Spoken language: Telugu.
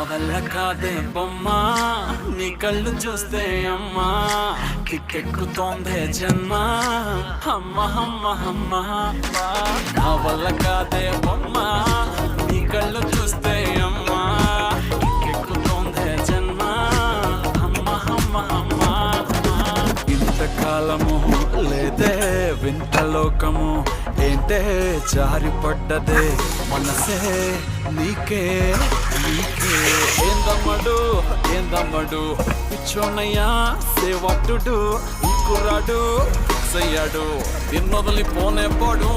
వల్ల కాదే బొమ్మా నీ కళ్ళు చూస్తే అమ్మా కిక్కెక్కుతోందే జన్మ అమ్మ అమ్మ అమ్మ నా వల్ల కాదే బొమ్మా నీ కళ్ళు చూస్తే అమ్మా కిక్కెక్కుతోందే జన్మ అమ్మ అమ్మ అమ్మ ఇంతకాలము లేదే వింత లోకము ఏంటే జారిపడ్డదే మనసే నీకే నీకే ఏందమ్మడు పిచ్చోనయ్యా సేవట్టుడు ఈ కుర్రాడు సయ్యాడు నిన్నొదిలిపోనే పోడు